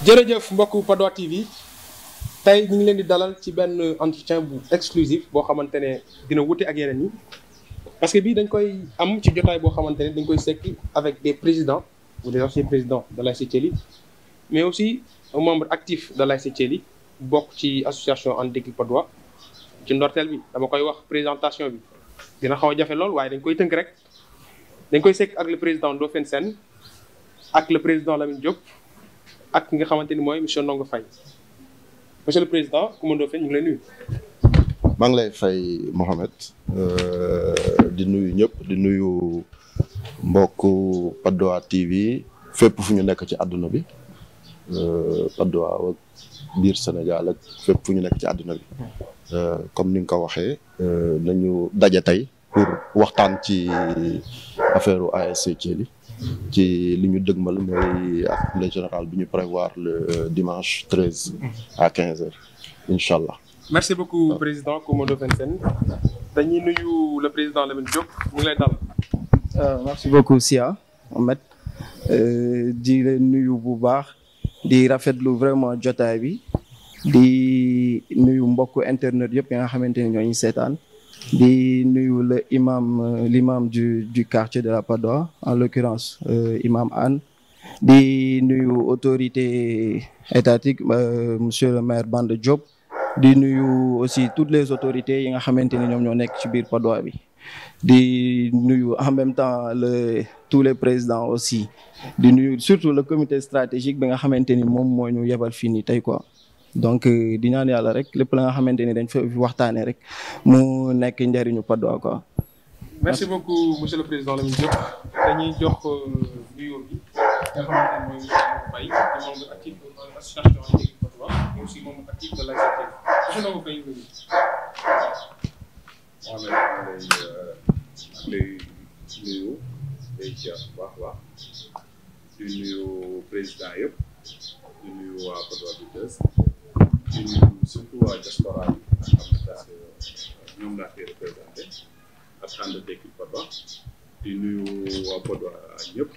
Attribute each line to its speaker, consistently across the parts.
Speaker 1: jërëjëf mbokku Patte d'Oie TV tey ñu ngi leen di dalal ci benn entretien bu exclusif boo xamante ne dina wute ak yeneen yi parce que bii dañ koy am ci jotaay boo xamante ne dañ koy sekki avec des présidents ou des anciens présidents de l'ASC Thiely mais aussi un membre actif de l'ASC Thiely bokk ci association And Dekki Patte d'Oie ci ndorteel bi dama koy wax présentation bi dina xaw a jafe lool waaye dañ koy tënk rek dañ koy sekk ak le président Ndofène Sène ak le président Lamine Diop ak ki nga xamante ni mooy monsieur Ndongo Faye monsieur le président Coumba Ndofène ñu ngi lay nuyu.
Speaker 2: maa ngi lay fay Mohamed di nuyu ñëpp di nuyu mbokku Patte d'Oie TV fépp fu ñu nekk ci àdduna bi Patte d'Oie ak biir Sénégal ak fépp fu ñu nekk ci àdduna bi comme ni nga ko waxee nañu daje tey pour waxtaan ci affaire ASC Thiely ci li ñu dëgmal mooy assemblée générale bi ñu prévoir le dimanche 13 à 15h incha allah.
Speaker 1: merci beaucoup président Coumba Ndofène Sène dañuy nuyu le président Lamine Diop mu ngi lay dal.
Speaker 3: merci beaucoup Sia Ahmed di leen nuyu bu baax di rafetlu vraiment jotaay bi di nuyu mbokku internet yëpp yi nga xamante ni ñoo ñu seetaan. di nuyu le l'imam du quartier de la Patte d'Oie en l'occurrence imam Anne di nuyu autorité étatique monsieur le maire Banda Diop di nuyu aussi toutes les autorités yi nga xamante ni ñoom ñoo nekk ci biir Patte d'Oie bi di nuyu en même temps tous les présidents aussi di nuyu surtout le comité stratégique bi nga xamante ni moom moo ñu yebal fii nii tey quoi donc di ñaan yàlla rek lépp la nga xamante ni dañ fa waxtaanee rek mu nekk njëriñu Patte d'Oie quoi.
Speaker 1: merci beaucoup monsieur le président Lamine Diop dañuy jox nuyoo bi nga xamante ni mooy Faye di membre actif de l'association And Dekki Patte d'Oie mais aussi membre actif de l'ASC Thiely monsieur Ndongo Faye ñu
Speaker 4: waaw mais lay nuyu day jaar bu baax a baax di nuyu président yëpp di nuyu waa Patte d'Oie bi di nuyu surtout waa diaspora bi parce que ñoom laa koy représenté ak And Dekki Patte d'Oie di nuyu waa Patte d'Oie ñëpp.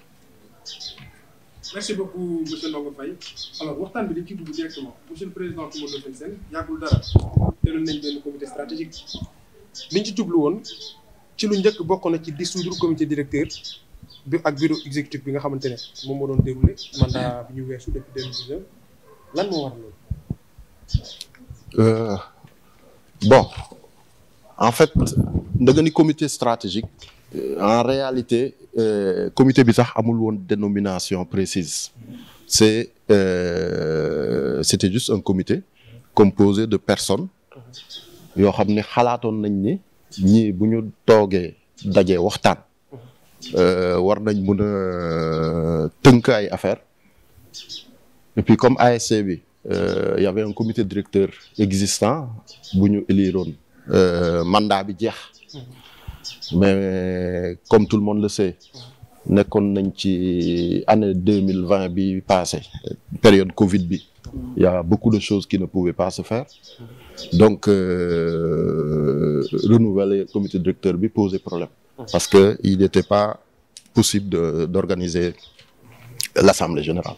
Speaker 1: merci beaucoup monsieur Ndongo Faye alors waxtaan bi dañ ciy dugg directement monsieur le président Coumba Ndofène Sène yàggul dara teeloon nañ benn comité stratégique liñ ci jublu woon ci lu njëkk bokk na ci dissoudre comité directeur bi ak bureau exécutif bi nga xamante ne moom moo doon déroulé mandat bi ñu weesu depuis 2019 lan moo war loolu.
Speaker 2: Bon en fait ndëgë ni comité stratégique en réalité comité bi sax amul woon dénomination précise c'était juste un comité composé de personnes yoo xam ne xalaatoon nañ ni ñii bu ñu toogee dajee waxtaan war nañ mun a tënk ay affaires et puis comme ASC bi y avait un comité directeur existant bu ñu éliroon mandat bi jeex mais comme tout le monde le sait nekkoon nañ ci année 2020 bi passé période Covid bi il y a beaucoup de choses qui ne pouvaient pas se faire donc renouveler comité directeur bi posait problème parce que il n'était pas possible d'organiser l'assemblée générale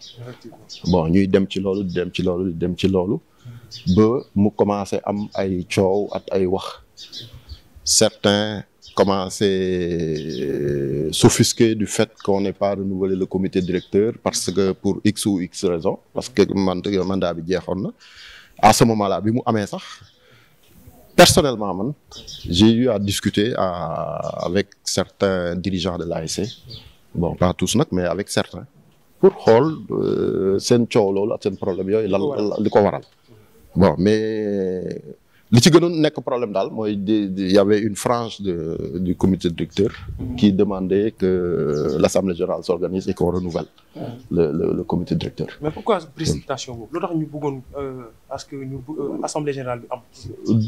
Speaker 2: bon ñuy dem ci loolu di dem ci loolu ba mu commencé am ay coow ak ay wax certains commençaient s'offusquer du fait qu'on n'ait pas renouvelé le comité directeur parce que pour X ou X raison parce que mandat bi jeexoon na à ce moment-là bi mu amee sax personnellement man j'ai eu à discuter avec certains dirigeants de l'ASC bon pas tous nag mais avec certains pour xool seen coow loolu ak seen problème yooyu lan li ko waral bon mais li ci gënoon nekk problème daal mooy il y avait une frange du comité directeur qui demandait que l'assemblée générale s'organise et qu'on renouvelle le comité directeur.
Speaker 1: mais pourquoi précipitation boobu lu tax ñu bëggoon parce que ñu assemblée générale bi am.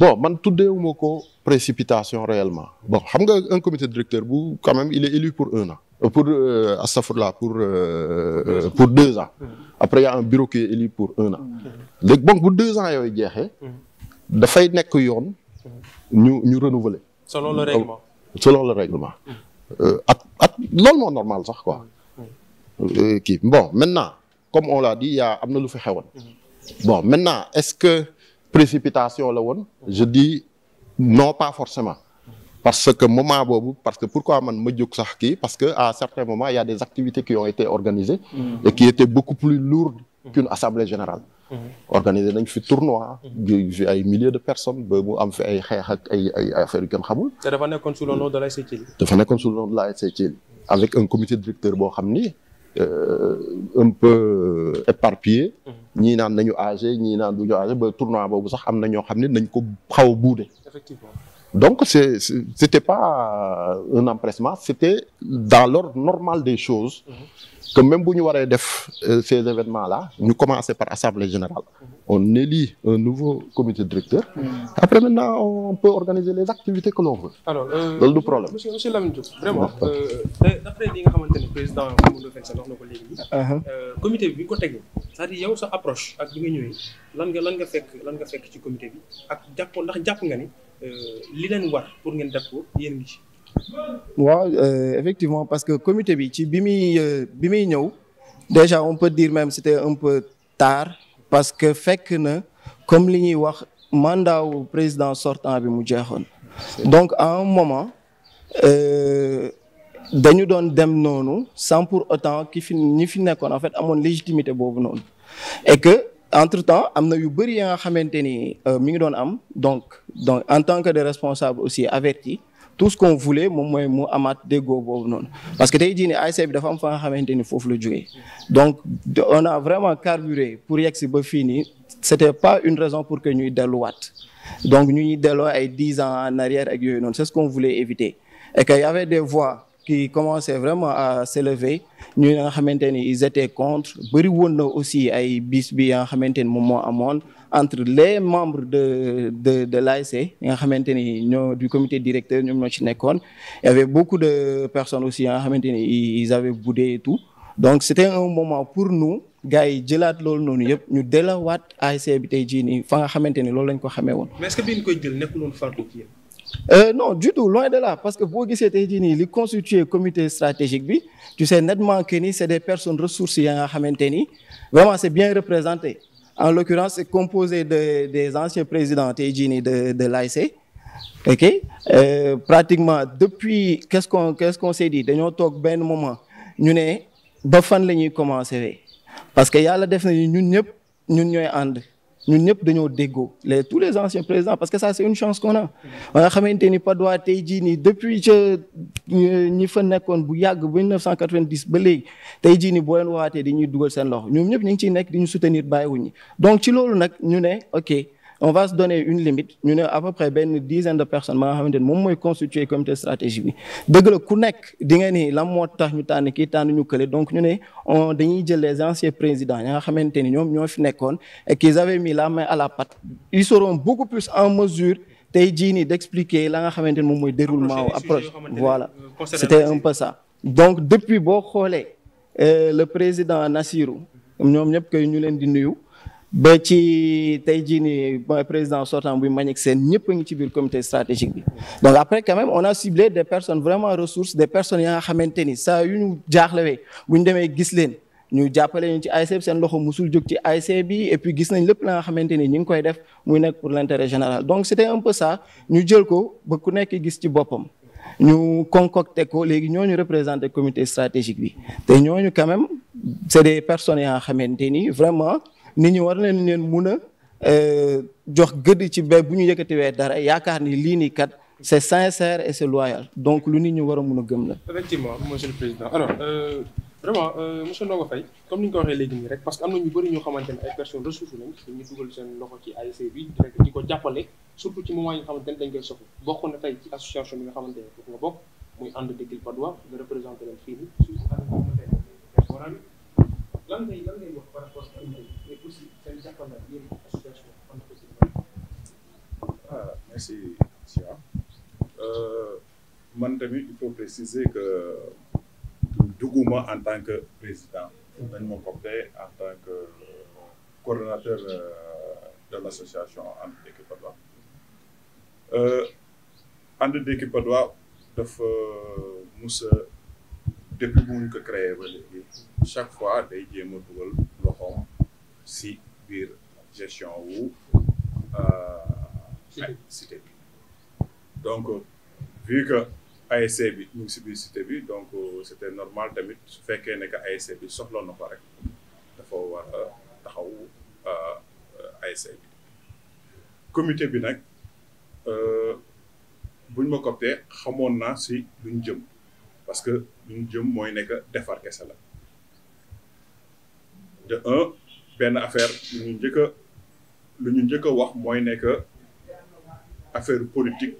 Speaker 2: bon man tuddeewuma ko précipitation réellement bon xam nga un comité directeur bu quand même il est élu pour 1 an. pour astafurlah pour 2 ans. après il y a un bureau qui est élu pour 1 an. léegi donc bu 2 ans yooyu jeexee. dafay nekk yoon ñu renouveler.
Speaker 1: selon le règlement.
Speaker 2: selon le règlement. at loolu moo normal sax quoi. kii bon maintenant comme on l'a dit y a am na lu fi xewoon. Bon maintenant est-ce que précipitation la woon? Je dis non, pas forcément. Parce que moment boobu parce que pourquoi man ma jóg sax kii parce que à certains moments il y a des activités qui ont été organisées et qui étaient beaucoup plus lourdes qu'une assemblée générale. Organisé nañ fi tournoi fi ay milliers de personnes ba mu am fi ay xeex ak ay affaires yu kenn xamul.
Speaker 1: te dafa nekkoon sous le nom de l'ASC Thiely.
Speaker 2: dafa nekkoon sous le nom de l'ASC Thiely avec un comité directeur boo xam ni un peu éparpillé. ñii naan nañu âgé ñii naan duñu âgé ba tournoi boobu sax am na ñoo xam ne nañ ko xaw a buude.
Speaker 1: Effectivement.
Speaker 2: Donc c'était pas un empressement, c'était dans l'ordre normal des choses que même bu ñu waree def ces événements-là ñu commencer par assemblée générale. On élit un nouveau comité directeur. Après maintenant on peut organiser les activités que l'on veut. Alors loolu du problème.
Speaker 1: Monsieur Lamine Diop vraiment d'après li nga xamante ne président Mamadou Fane wax na ko léegi. Comité bi ko tegee c'est-à-dire yow sa approche ak bi nga ñëwee lan nga fekk ci comité bi ak ndax jàpp nga ni li leen war pour ngeen def ko yéen ngi ci.
Speaker 3: waaw effectivement parce que comité bi ci bi muy ñëw déjà on peut dire même c'était un peu tard parce que fekk na comme li ñuy wax mandat wu président sortant bi mu jeexoon. Donc à un moment dañu doon dem noonu sans pour autant ñi fi nekkoon en fait amoon légitimité boobu noonu et que entre-temps am na yu bëri ya nga xamante ni mi ngi doon am donc en tant que des responsables aussi avertis tout ce qu'on voulait moom mooy mu amaat déggoo boobu noonu parce que tey jii nii ASC bi dafa am fa nga xamante ni foofu la jógee donc on a vraiment carburé pour yegg si ba fii nii c'était pas une raison pour que ñuy delluwaat donc ñuy delloo ay 10 ans en arrière ak yooyu noonu c'est ce qu'on voulait éviter et que y avait des voix qui commençaient vraiment à s'élever ñu nga xamante ni ils étaient contre bëri woon na aussi ay bis bi nga xamante ni moom moo amoon entre les membres de l'ASC yi nga xamante ni ñoo du comité directeur ñoom ñoo ci nekkoon il y avait beaucoup de personnes aussi nga xamante ni ils avaient boudé et tout donc c'était un moment pour nous gars yi jëlaat loolu noonu yëpp ñu delawaat ASC bi tey jii nii fa nga xamante ni loolu lañ ko xamee woon.
Speaker 1: Mais est-ce que bi ñu koy jël nekkul woon faratu ci yéen.
Speaker 3: Non du tout loin de là parce que boo gisee tey jii nii li constitué comité stratégique bi tu sais nettement que ni c'est des personnes ressources ya nga xamante ni vraiment c'est bien représenté en l'occurrence c'est composé des anciens présidents tey jii nii de l'ASC ok pratiquement depuis qu'est-ce qu'on s'est dit dañoo toog benn moment ñu ne ba fan la ñuy commencer parce que yàlla def na ñun ñooy ànd. ñun ñëpp dañoo déggoo tous les anciens présidents parce que ça c'est une chance qu'on a nga xamante ni Padois tey jii nii depuis ca ñi fa nekkoon bu yàgg ba 1990 ba léegi tey jii nii boo leen waatee dañuy dugal seen loxo ñoom ñëpp ñu ngi ciy nekk di ñu soutenir bàyyiwuñu donc ci loolu nag ñu ne ok on va se donner une limite ñu ne à peu près benn dizaine de personnes ba nga xamante ni moom mooy constituer comité stratégique bi dëgg la ku nekk di nga ni lan moo tax ñu tànn kii tànn ñu kële donc ñu ne dañuy jël les anciens présidents ñi nga xamante ni ñoom ñoo fi nekkoon et qu'ils avaient mis la main à la pâte ils seront beaucoup plus en mesure tey jii nii d'expliquer la nga xamante ni moom mooy déroulement approche voilà c'était un peu ça donc depuis boo xoolee le président Nassirou ñoom ñëpp koy ñu leen di nuyu ba ci tey jii nii président sortant buy Mbagnick Sène ñëpp a ngi ci biir comité stratégique bi donc après quand même on a ciblé des personnes vraiment ressources des personnes ya nga xamante ni saa yu ñu jaaxlewee bu ñu demee gis leen ñu jàppale ñu ci ASC bi seen loxo musul jóg ci ASC bi et puis gis nañ lépp la nga xamante ni ñu ngi koy def muy nekk pour l'intérêt général donc c'était un peu ça ñu jël ko ba ku nekk gis ci boppam ñu concocté ko léegi ñooñu représenté comité stratégique bi te ñooñu quand même c'est des personnes ya nga xamante ni vraiment nit ñi war nañ leen mun a jox gëdd ci ba bu ñu yëkkatiwee dara yaakaar ni lii nii kat c'est sincère et c'est loyal donc lu nit ñi war a mun a gëm la.
Speaker 1: Effectivement monsieur le président alors vraiment monsieur Ndongo Faye comme ni ñu ko waxee léegi nii rek parce que am na ñu bëri ñoo xamante ne ay personnes ressources lañ ñu dugal seen loxo ci ASC bi direct di ko jàppale surtout ci moment yi nga xamante ne dañ koy soxla bokk na tey ci association bi nga xamante ne foofu nga bokk muy ànd Dekkil Padois nga représenté leen fii nii surtout ànd bi lan ngay wax par rapport ak mais aussi seen jàppandal yéen association ànd
Speaker 4: merci Sia man tamit il faut préciser que dugguma en tant que président dañ ma coopté en tant que coordonnateur de l'association ànd Dekkil Padois ànd Dekkil Padois dafa mus a depuis bu ñu ko créé ba léegi chaque fois day jéem a dugal loxo si biir gestion wu cité bi donc vu que ASC bi ñu ngi si biir cité bi donc c'était normal tamit su fekkee ne que ASC bi soxla na ko rek dafa war a taxaw ASC bi comité bi nag buñ ma coptee xamoon naa si luñ jëm parce que luñ jëm mooy nekk defar kese la de un benn affaire lu ñu njëkk a wax mooy nekk affaire politique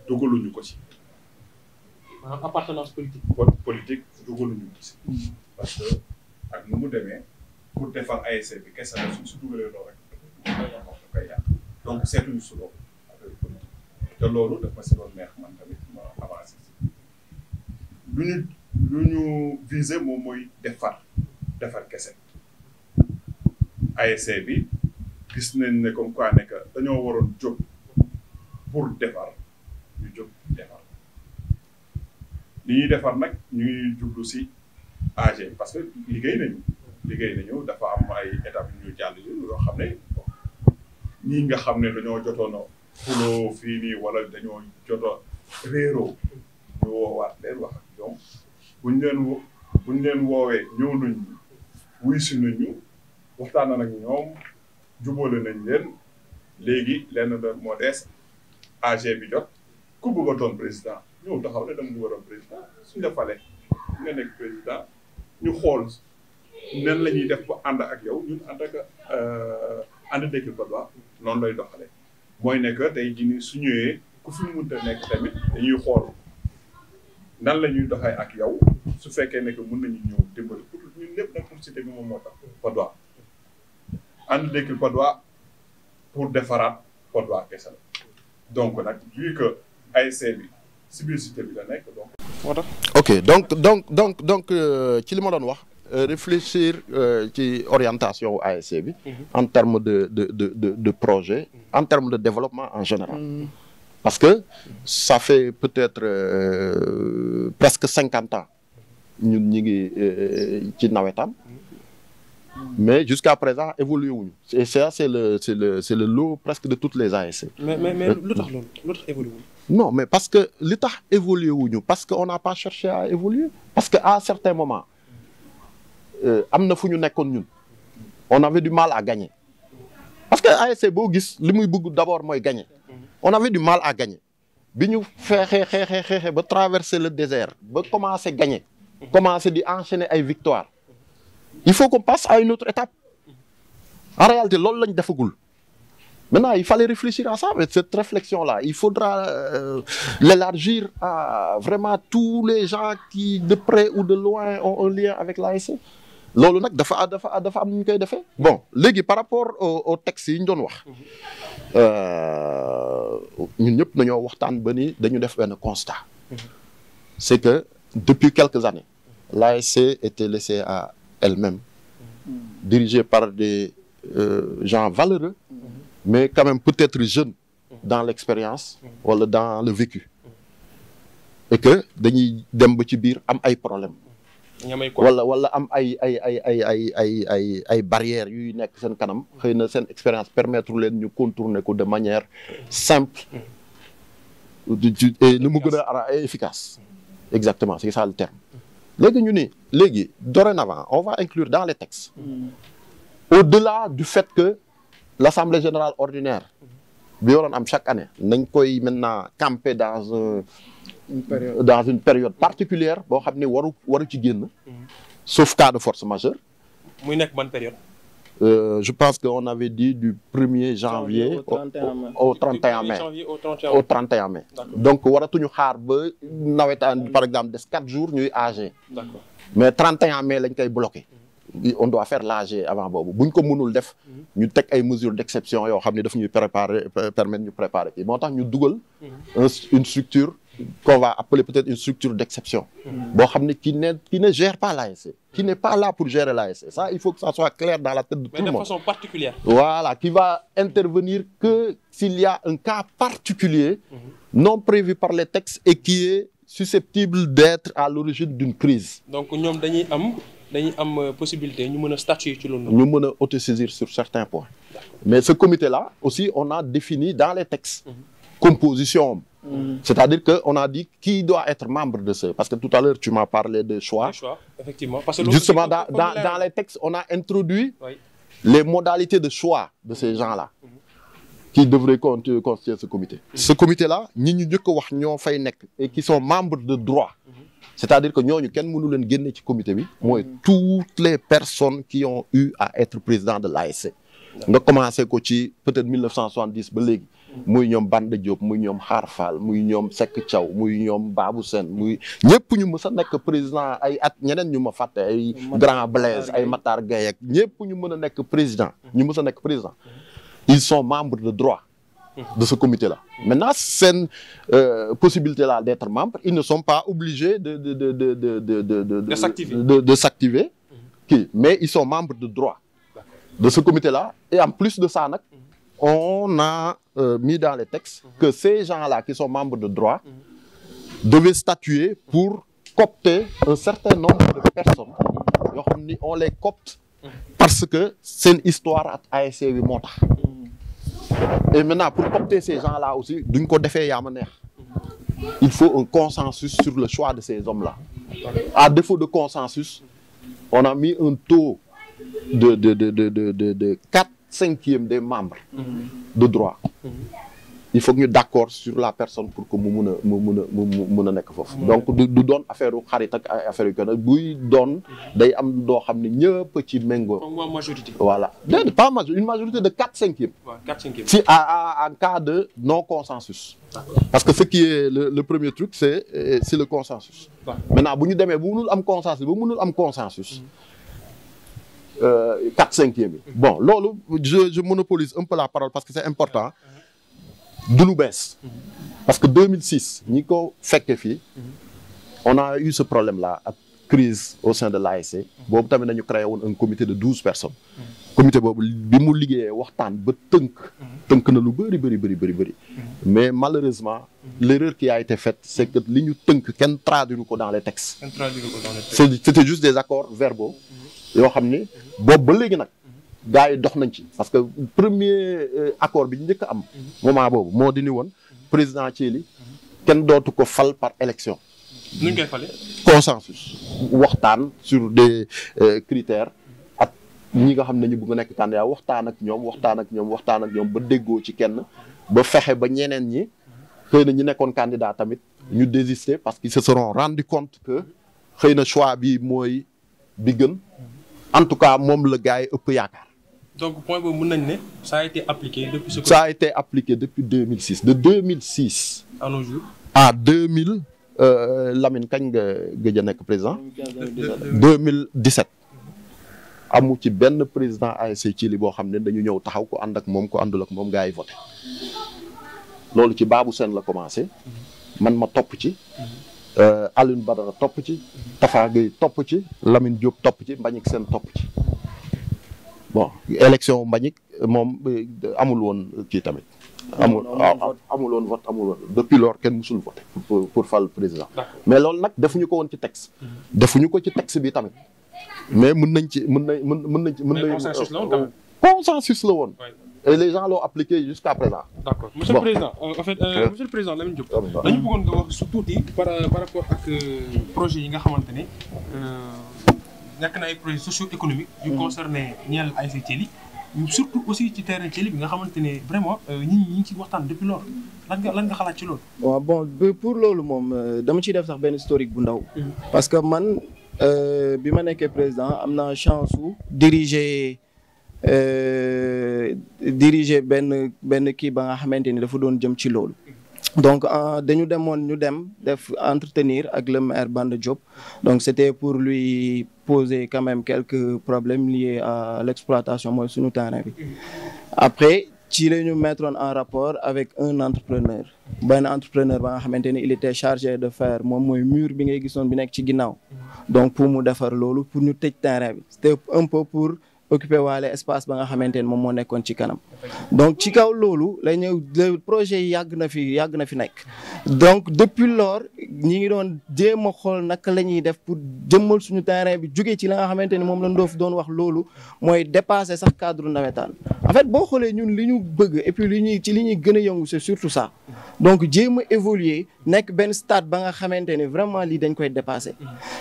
Speaker 4: dugaluñu ko ci.
Speaker 1: maanaam appartenance politique.
Speaker 4: politique dugaluñu ko ci. parce que ak nu mu demee pour defar ASC bi kese la su dugalee loolu rek da koy yàq donc seetuñu su loolu affaire politique te loolu daf ma si doon neex man tamit ma avancé si lu ñu visé moom mooy defar kese ASC bi gis nañ ne comme quoi ne que dañoo waroon jóg pour defar ñu jóg defar li ñuy defar nag ñuy jublu si AG parce que liggéey nañu dafa am ay étapes yu ñu jàll yoo xam ne ñii nga xam ne dañoo jotoon a xuloo fii nii wala dañoo joto réeroo ñu woowaat leen wax ak ñoom buñ leen woowee ñëw nañ wuy si nañu waxtaan nag ñoom jubóole nañ leen léegi lenn da moo des AG bi jot ku bëgg a doon président ñëw taxaw ne dama bëgg a doon président suñ la fale nga nekk président ñu xool nen la ñuy def ba ànd ak yow ñun en tant que ànd Dekki Patte d'Oie noonu lay doxale mooy nekk tey jii nii su ñëwee ku fi mënta nekk tamit dañuy xool nan la ñuy doxee ak yow su fekkee ne que mën nañu ñëw dimbali pour ñun ñëpp nag pour cité bi moom moo tax Patte d'Oie ànd Dekki Patte d'Oie pour defaraat Patte d'Oie kese la donc nag vu que ASC bi si biir cité bi la nekk donc.
Speaker 1: moo tax.
Speaker 2: ok donc ci li ma doon wax réfléchir ci orientation wu ASC bi. en termes de projet. en termes de développement en général. parce que ça fait peut-être presque 50 ans ñun ñi ngi ci nawetaan. mais jusqu'à présent évolué wuñu et ça c'est le lot presque de toutes les ASC.
Speaker 1: mais lu tax loolu lu tax évolué wuñu.
Speaker 2: non mais parce que li tax évolué wuñu parce que on n'a pas cherché à évoluer parce que à un certain moment am na fu ñu nekkoon ñun on avait du mal à gagner parce que ASC boo gis li muy bëgg d'abord mooy gagner on avait du mal à gagner bi ñu xeexee ba traverser le désert ba commencer gagner commencer di enchaîner ay victoires. Il faut qu'on passe à une autre étape. En réalité, loolu lañ defagul. Maintenant, il fallait réfléchir à ça. Mais cette réflexion-là, il faudra l'élargir à vraiment tous les gens qui, de près ou de loin, ont un lien avec l'ASC. Loolu nag dafa am nu ñu koy defee. Bon, léegi par rapport au texte yi ñu doon wax ñun ñëpp nañoo waxtaan ba ni dañu def benn constat. C'est que depuis quelques années, l'ASC était laissée à elle-même, dirigée par des gens valeureux, mais quand même peut-être jeunes dans l'expérience wala dans le vécu, et que dañuy dem ba ci biir am ay problèmes wala am ay barrières yuy nekk seen kanam xëy na seen expérience permettre leen ñu contourner ko de manière simple et nu mu gën a efficace. Exactement, c'est ça le terme. Léegi dorénavant on va inclure dans les textes au-delà du fait que l'Assemblée générale ordinaire bi waroon am chaque année nañ koy maintenant camper dans une période particulière boo xam ne waru ci génn sauf cas de force majeure.
Speaker 1: muy nekk ban période.
Speaker 2: Je pense qu'on avait dit du 1er janvier au 31 mai. Au 31 mai. Donc waratuñu xaar ba nawetaan par exemple des 4 jours ñuy AG.
Speaker 1: D'accord.
Speaker 2: Mais 31 mai lañ koy bloqué. On doit faire l'AG avant boobu buñ ko mënul def ñu teg ay mesures d'exception yoo xam ne daf ñuy permettre ñu préparer kii moo tax ñu dugal une structure qu'on va appeler peut-être une structure d'exception boo xam ne qui ne gère pas l'ASC, qui n'est pas là pour gérer l'ASC. Ça, il faut que ça soit clair dans la tête de tout le monde.
Speaker 1: Mais de façon particulière.
Speaker 2: Voilà, qui va intervenir que s'il y a un cas particulier non prévu par les textes et qui est susceptible d'être à l'origine d'une crise.
Speaker 1: Donc ñoom dañuy am dañuy am possibilité ñu mën a statuer ci loolu.
Speaker 2: ñu mën a autosaisir sur certains points. Mais ce comité-là aussi on a défini dans les textes. Composition. C'est-à-dire que on a dit qui doit être membre de ce, parce que tout à l'heure tu m'as parlé de choix.
Speaker 1: Effectivement. Parce que
Speaker 2: justement dans les textes on a introduit les modalités de choix de ces gens-là. Qui devraient constituer ce comité. Ce comité-là ñi ñu njëkk a wax ñoo fay nekk et qui sont membres de droit. C'est-à-dire que ñooñu kenn mënu leen génne ci comité bi mooy toutes les personnes qui ont eu à être président de l'ASC. nga commencé ko ci peut-être 1970 ba léegi. muy ñoom Banda Diop muy ñoom Xaar Fall muy ñoom Seck Thiaw muy ñoom Babou Sène muy ñëpp ñu mës a nekk président ay at ñeneen ñu ma fàtte ay Grand Blaise ay Matar Gueye ak ñëpp ñu mën a nekk président ñu mës a nekk président. Ils sont membres de droit de ce comité-là. Maintenant, c'est une possibilité-là d'être membre. Ils ne sont pas obligés de s'activer. Mais ils sont membres de droit de ce comité-là. Et en plus de ça, on a mis dans les textes que ces gens-là qui sont membres de droit devaient statuer pour coopter un certain nombre de personnes. On les copte parce que c'est une histoire à ASC bi moo tax. Et maintenant, pour coopter ces gens-là aussi, duñ ko defee yaa ma neex. Il faut un consensus sur le choix de ces hommes-là. À défaut de consensus, on a mis un taux de 4/5 des membres de droit. Il faut que ñu d'accord sur la personne pour que mu mun a nekk foofu. Donc du doon affaire u xarit ak ay affaire yu ko nag buy doon day am doo xam ne ñëpp ci méngoo.
Speaker 1: Comme majorité.
Speaker 2: Voilà. Pas majorité, une majorité de 4/5.
Speaker 1: Ouais, 4/5.
Speaker 2: Si en cas de non consensus. Parce que ce qui est le premier truc c'est le consensus. Maintenant bu ñu demee bu mënul am consensus. 4/5 bi. Bon loolu je monopolise un peu la parole parce que c'est important. du lu bees parce que 2006 ñi ko fekke fii on a eu ce problème-là ak crise au sein de l'ASC boobu tamit nañu créé woon un comité de 12 personnes comité boobu bi mu liggéeyee waxtaan ba tënk na lu bëri mais malheureusement l'erreur qui a été faite c'est que li ñu tënk kenn traduire ko dans les textes c'était juste des accords verbaux yoo xam ni boobu ba léegi nag gars yi dox nañ ci parce que premier accord bi ñu njëkk a am moment boobu moo di ni woon président Thiely kenn dootu ko fal par élection.
Speaker 1: nu ñu koy fale
Speaker 2: consensus waxtaan sur des critères ak ñi nga xam ne ñu bëgg a nekk candidat waxtaan ak ñoom ba déggoo ci kenn ba fexe ba ñeneen ñi xëy na ñu nekkoon candidat tamit ñu désister parce qu'ils se seront rendu compte que xëy na choix bi mooy bi gën en tout cas moom la gars yi ëpp yaakaar.
Speaker 1: Donc point boobu mën nañ ne ça a été appliqué depuis ce.
Speaker 2: Ça a été appliqué depuis 2006 de 2006.
Speaker 1: à nos jours.
Speaker 2: À 2000 Lamine kañ nga gëj a nekk président. 2017. amu ci benn président ASC Thiely boo xam ne dañu ñëw taxaw ko ànd ak moom ko àndul ak moom gars yi voté loolu ci Babou Sène la commencé man ma topp ci. Alioune Badara topp ci. Tafa Gueye topp ci. Lamine Diop topp ci Mbagnick Sène topp ci. Bon élection Mbagnick moom amul woon kii tamit. amul woon vote depuis lors kenn musul voté pour fal président. Mais loolu nag defuñu ko woon ci texte. defuñu ko ci texte bi tamit. mais mën nañ ci.
Speaker 1: consensus la woon tamit.
Speaker 2: consensus la woon. Et les gens l'ont appliqué jusqu'à présent.
Speaker 1: D'accord. Monsieur le Président, en fait, Monsieur le Président Lamine Diop. dañu bëggoon nga wax su tuuti par rapport ak projet yi nga xamante ne nekk na ay projets socio-économiques yu concerné ñeel ASC Thiely surtout aussi ci terrain Thiely bi nga xamante ne vraiment ñi ngi ci waxtaan depuis lors lan nga xalaat ci loolu.
Speaker 3: waaw bon pour loolu moom dama ciy def sax benn historique bu ndaw. parce que man bi ma nekkee président am naa chance su diriger benn kii ba nga xamante ni dafa doon jëm ci loolu. Donc dañu ñu dem def entretenir ak le maire Banda Diop donc c'était pour lui poser quand même quelques problèmes liés à l'exploitation mooy suñu terrain bi. Après ci la ñu mettre en rapport avec un entrepreneur benn entrepreneur ba nga xamante ni il était chargé de faire moom mooy mur bi ngay gisoon bi nekk ci ginnaaw donc pour mu defar loolu pour ñu tëj terrain bi c'était un peu pour occuper waale espace ba nga xamante ni moom moo nekkoon ci kanam donc ci kaw loolu la ñëw le projet yi yàgg na fi nekk donc depuis lors ñi ngi doon jéem a xool naka la ñuy def pour jëmmal suñu terrain bi jógee ci la nga xamante ni moom la Ndof doon wax loolu mooy dépasser sax cadre nawetaan en fait boo xoolee ñun li ñu bëgg et puis li ñuy gën a yëngu c'est surtout ça donc jéem a évoluer nekk benn stade ba nga xamante ni vraiment lii dañ koy dépasser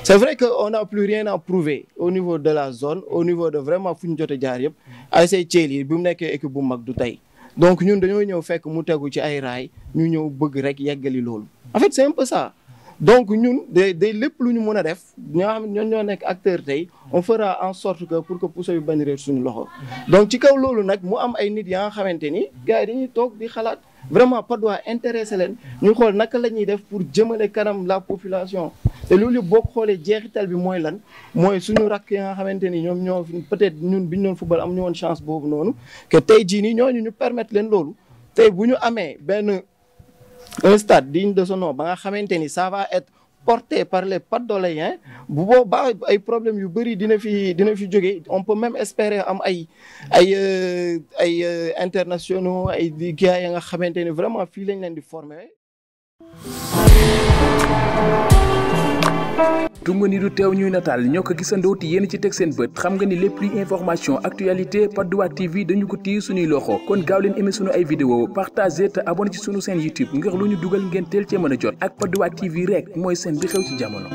Speaker 3: c'est vrai que on n'a plus rien à prouver au niveau de la zone au niveau de vraiment fu ñu jot a jaar yëpp ASC Thiel yi bi mu nekkee équipe bu mag du tey donc ñun dañoo ñëw fekk mu tegu ci ay raay ñu ñëw bëgg rek yeggali loolu en fait c'est un peu ça donc ñun day lépp lu ñu mën a def ñoo xam ne ñoo nekk acteur tey on fera en sorte que pour que puso yu bañ réer suñu loxo donc ci kaw loolu nag mu am ay nit yaa nga xamante ni gars yi dañuy toog di xalaat vraiment Patte d'Oie intéressé leen ñu xool naka la ñuy def pour jëmale kanam la population te loolu boo xoolee jeexital bi mooy lan mooy suñu rakk yi nga xamante ni ñoom ñoo peut-être ñun bi ñu doon football am ñu woon chance boobu noonu que tey jii nii ñooñu ñu permettre leen loolu tey bu ñu amee benn un stade digne de son nom ba nga xamante ni ça va être porté par les Patte-Doléens bu boobaa ay problèmes yu bëri dina fi jógee on peut même espérer am ay internationaux ay gars ya nga xamante ni vraiment fii lañ leen di former.
Speaker 5: tunga ni du teew ñuy nataal ñoo ko gisandoo te yéen ci teg seen bët xam nga ni lépp luy information actualité Patte d'Oie TV dañu ko téye suñuy loxo kon gaaw leen aimé suñu ay vidéo partagé te abonné ci suñu chaîne YouTube ngir lu ñu dugal ngeen teel cee mën a jot ak Patte d'Oie TV rek mooy seen bi xew ci jamono.